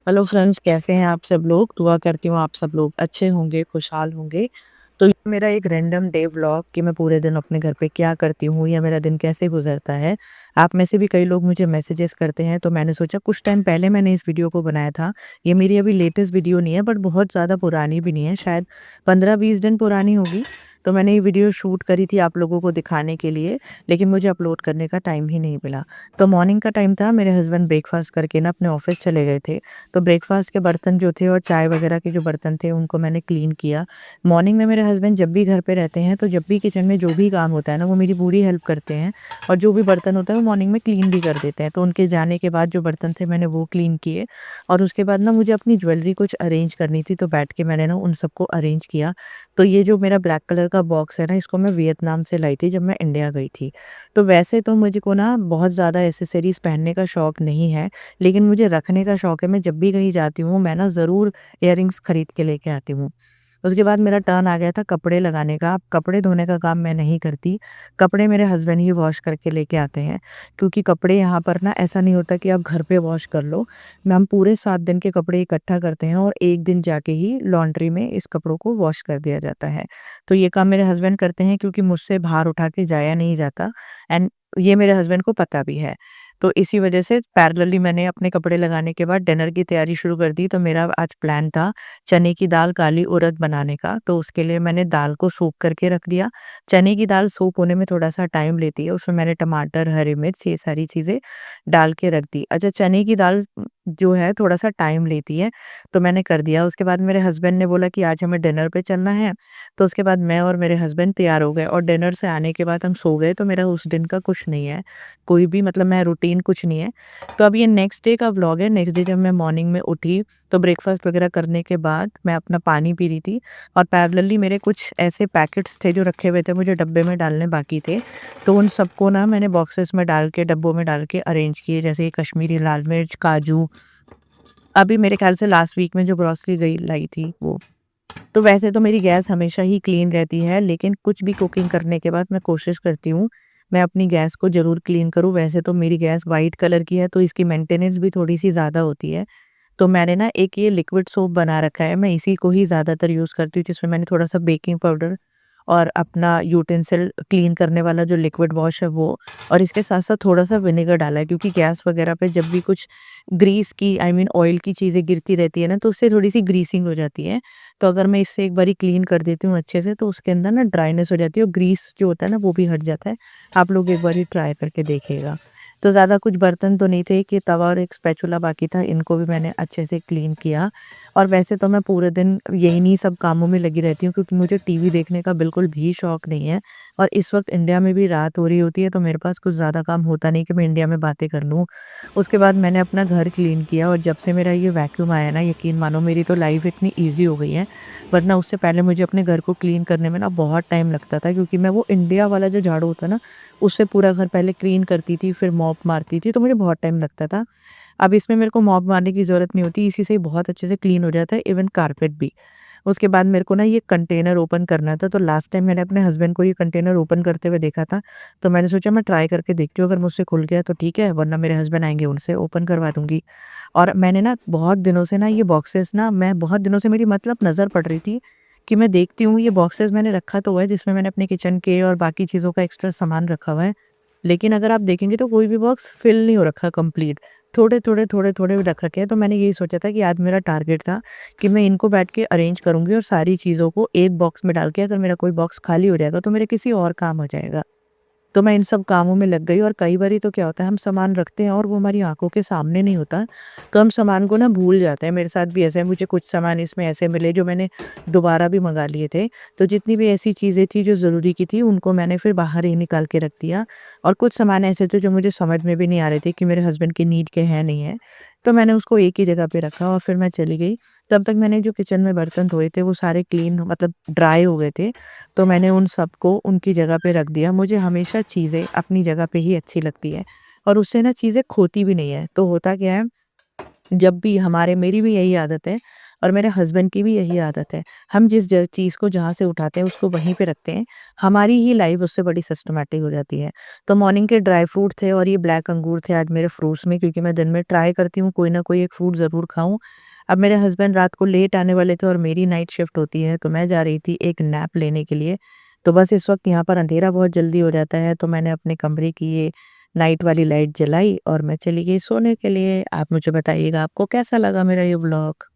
Hello friends, कैसे हैं आप सब लोग? दुआ करती हूँ आप सब लोग अच्छे होंगे, खुशहाल होंगे। तो ये मेरा एक रैंडम डे व्लॉग कि मैं पूरे दिन अपने घर पे क्या करती हूँ या मेरा दिन कैसे गुजरता है। आप में से भी कई लोग मुझे मैसेजेस करते हैं, तो मैंने सोचा कुछ टाइम पहले मैंने इस वीडियो को बनाया था। ये मेरी अभी लेटेस्ट वीडियो नहीं है, बट बहुत ज़्यादा पुरानी भी नहीं है, शायद 15-20 दिन पुरानी होगी। तो मैंने ये वीडियो शूट करी थी आप लोगों को दिखाने के लिए, लेकिन मुझे अपलोड करने का टाइम ही नहीं मिला। तो मॉर्निंग का टाइम था, मेरे हस्बैंड ब्रेकफास्ट करके ना अपने ऑफिस चले गए थे। तो ब्रेकफ़ास्ट के बर्तन जो थे और चाय वग़ैरह के जो बर्तन थे उनको मैंने क्लीन किया। मॉर्निंग में मेरे हस्बैंड जब भी घर पे रहते हैं तो जब भी किचन में जो भी काम होता है ना वो मेरी पूरी हेल्प करते हैं, और जो भी बर्तन होता है वो मॉर्निंग में क्लीन भी कर देते हैं। तो उनके जाने के बाद जो बर्तन थे मैंने वो क्लीन किए, और उसके बाद ना मुझे अपनी ज्वेलरी कुछ अरेंज करनी थी, तो बैठ के मैंने ना उन सबको अरेंज किया। तो ये जो मेरा ब्लैक कलर का बॉक्स है ना, इसको मैं वियतनाम से लाई थी जब मैं इंडिया गई थी। तो वैसे तो मुझको ना बहुत ज़्यादा एक्सेसरीज़ पहनने का शौक नहीं है, लेकिन मुझे रखने का शौक है। मैं जब भी कहीं जाती हूँ, मैं ना ज़रूर इयररिंग्स खरीद के लेके आती हूँ। उसके बाद मेरा टर्न आ गया था कपड़े लगाने का। अब कपड़े धोने का काम मैं नहीं करती, कपड़े मेरे हस्बैंड ही वॉश करके लेके आते हैं, क्योंकि कपड़े यहाँ पर ना ऐसा नहीं होता कि आप घर पे वॉश कर लो। मैं हम पूरे 7 दिन के कपड़े इकट्ठा करते हैं और 1 दिन जाके ही लॉन्ड्री में इस कपड़ों को वॉश कर दिया जाता है। तो ये काम मेरे हस्बैंड करते हैं, क्योंकि मुझसे भार उठा के जाया नहीं जाता, एंड ये मेरे हस्बैंड को पता भी है। तो इसी वजह से पैरेलली मैंने अपने कपड़े लगाने के बाद डिनर की तैयारी शुरू कर दी। तो मेरा आज प्लान था चने की दाल काली उड़द बनाने का, तो उसके लिए मैंने दाल को सोक करके रख दिया। चने की दाल सोक होने में थोड़ा-सा टाइम लेती है, उसमें मैंने टमाटर, हरी मिर्च ये सारी चीज़ें डाल के रख दी। अच्छा, चने की दाल जो है थोड़ा-सा टाइम लेती है, तो मैंने कर दिया। उसके बाद मेरे हस्बैंड ने बोला कि आज हमें डिनर पे चलना है, तो उसके बाद मैं और मेरे हस्बैंड तैयार हो गए और डिनर से आने के बाद हम सो गए। तो मेरा उस दिन का कुछ नहीं है, कोई भी मतलब मैं रूटीन कुछ नहीं है। तो अब ये नेक्स्ट डे का व्लॉग है। नेक्स्ट डे जब मैं मॉर्निंग में उठी, तो ब्रेकफ़ास्ट वगैरह करने के बाद मैं अपना पानी पी रही थी, और पैरेलली मेरे कुछ ऐसे पैकेट्स थे जो रखे हुए थे, मुझे डब्बे में डालने बाकी थे। तो उन सबको ना मैंने बॉक्सेस में डाल के, डब्बों में डाल के अरेंज किए, जैसे कश्मीरी लाल मिर्च, काजू, अभी मेरे ख़्याल से लास्ट वीक में जो ग्रोसरी गई लाई थी वो। तो वैसे तो मेरी गैस हमेशा ही क्लीन रहती है, लेकिन कुछ भी कुकिंग करने के बाद मैं कोशिश करती हूँ, मैं अपनी गैस को ज़रूर क्लीन करूँ। वैसे तो मेरी गैस वाइट कलर की है, तो इसकी मेंटेनेंस भी थोड़ी-सी ज़्यादा होती है। तो मैंने ना एक ये लिक्विड सोप बना रखा है, मैं इसी को ही ज़्यादातर यूज़ करती हूँ, जिसमें मैंने थोड़ा-सा बेकिंग पाउडर और अपना यूटेंसिल क्लीन करने वाला जो लिक्विड वॉश है वो, और इसके साथ-साथ थोड़ा-सा विनेगर डाला है, क्योंकि गैस वगैरह पे जब भी कुछ ग्रीस की आई मीन ऑयल की चीज़ें गिरती रहती है ना, तो उससे थोड़ी-सी ग्रीसिंग हो जाती है। तो अगर मैं इससे एक बारी क्लीन कर देती हूँ अच्छे से, तो उसके अंदर ना ड्राइनेस हो जाती है और ग्रीस जो होता है ना वो भी हट जाता है। आप लोग एक बारी ट्राई करके देखिएगा। तो ज़्यादा कुछ बर्तन तो नहीं थे, कि तवा और एक स्पैचुला बाकी था, इनको भी मैंने अच्छे से क्लीन किया। और वैसे तो मैं पूरे दिन यही सब कामों में लगी रहती हूँ, क्योंकि मुझे टीवी देखने का बिल्कुल भी शौक नहीं है, और इस वक्त इंडिया में भी रात हो रही होती है, तो मेरे पास कुछ ज़्यादा काम होता नहीं कि मैं इंडिया में बातें कर लूँ। उसके बाद मैंने अपना घर क्लीन किया, और जब से मेरा ये वैक्यूम आया ना, यकीन मानो मेरी तो लाइफ इतनी ईज़ी हो गई है। वरना उससे पहले मुझे अपने घर को क्लीन करने में ना बहुत टाइम लगता था, क्योंकि मैं वो इंडिया वाला जो झाड़ू होता है ना, उससे पूरा घर पहले क्लीन करती थी, फिर मॉप मारती थी, तो मुझे बहुत टाइम लगता था। अब इसमें मेरे को मॉप मारने की ज़रूरत नहीं होती, इसी से ही बहुत अच्छे से क्लीन हो जाता है, इवन कारपेट भी। उसके बाद मेरे को ना ये कंटेनर ओपन करना था, तो लास्ट टाइम मैंने अपने हस्बैंड को ये कंटेनर ओपन करते हुए देखा था, तो मैंने सोचा मैं ट्राई करके देखती हूँ, अगर मुझसे खुल गया तो ठीक है, वरना मेरे हस्बैंड आएँगे उनसे ओपन करवा दूँगी। और मैंने ना बहुत दिनों से ना ये बॉक्सेस ना, मैं बहुत दिनों से मेरी मतलब नज़र पड़ रही थी कि मैं देखती हूँ ये बॉक्सेस मैंने रखा तो हुआ है, जिसमें मैंने अपने किचन के और बाकी चीज़ों का एक्स्ट्रा सामान रखा हुआ है। लेकिन अगर आप देखेंगे तो कोई भी बॉक्स फिल नहीं हो रखा कंप्लीट। थोड़े-थोड़े, थोड़े-थोड़े रख रखे हैं, तो मैंने यही सोचा था कि आज मेरा टारगेट था कि मैं इनको बैठ के अरेंज करूँगी, और सारी चीज़ों को एक बॉक्स में डाल के अगर मेरा कोई बॉक्स खाली हो जाएगा, तो मेरे किसी और काम हो जाएगा। तो मैं इन सब कामों में लग गई, और कई बारी तो क्या होता है, हम सामान रखते हैं और वो हमारी आँखों के सामने नहीं होता, तो हम सामान को ना भूल जाते हैं। मेरे साथ भी ऐसा है, मुझे कुछ सामान इसमें ऐसे मिले जो मैंने दोबारा भी मँगा लिए थे। तो जितनी भी ऐसी चीज़ें थी जो ज़रूरी की थी, उनको मैंने फिर बाहर ही निकाल के रख दिया, और कुछ सामान ऐसे थे जो मुझे समझ में भी नहीं आ रहे थे कि मेरे हस्बैंड की नीड के हैं नहीं है। तो मैंने उसको एक ही जगह पे रखा और फिर मैं चली गई। तब तक मैंने जो किचन में बर्तन धोए थे वो सारे क्लीन मतलब ड्राई हो गए थे। तो मैंने उन सबको उनकी जगह पे रख दिया। मुझे हमेशा चीज़ें अपनी जगह पे ही अच्छी लगती है, और उससे ना चीज़ें खोती भी नहीं है। तो होता क्या है, जब भी मेरी भी यही आदत है और मेरे हस्बैंड की भी यही आदत है। हम जिस ज चीज़ को जहाँ से उठाते हैं उसको वहीं पे रखते हैं। हमारी ही लाइफ़ उससे बड़ी सिस्टमैटिक हो जाती है। तो मॉर्निंग के ड्राई फ्रूट थे और ये ब्लैक अंगूर थे आज मेरे फ्रूट्स में, क्योंकि मैं दिन में ट्राई करती हूँ कोई ना कोई एक फ्रूट ज़रूर खाऊँ। अब मेरे हस्बैंड रात को लेट आने वाले थे और मेरी नाइट शिफ्ट होती है, तो मैं जा रही थी एक नैप लेने के लिए। तो बस इस वक़्त यहाँ पर अंधेरा बहुत जल्दी हो जाता है, तो मैंने अपने कमरे की ये नाइट वाली लाइट जलाई और मैं चली गई सोने के लिए। आप मुझे बताइएगा आपको कैसा लगा मेरा ये व्लॉग?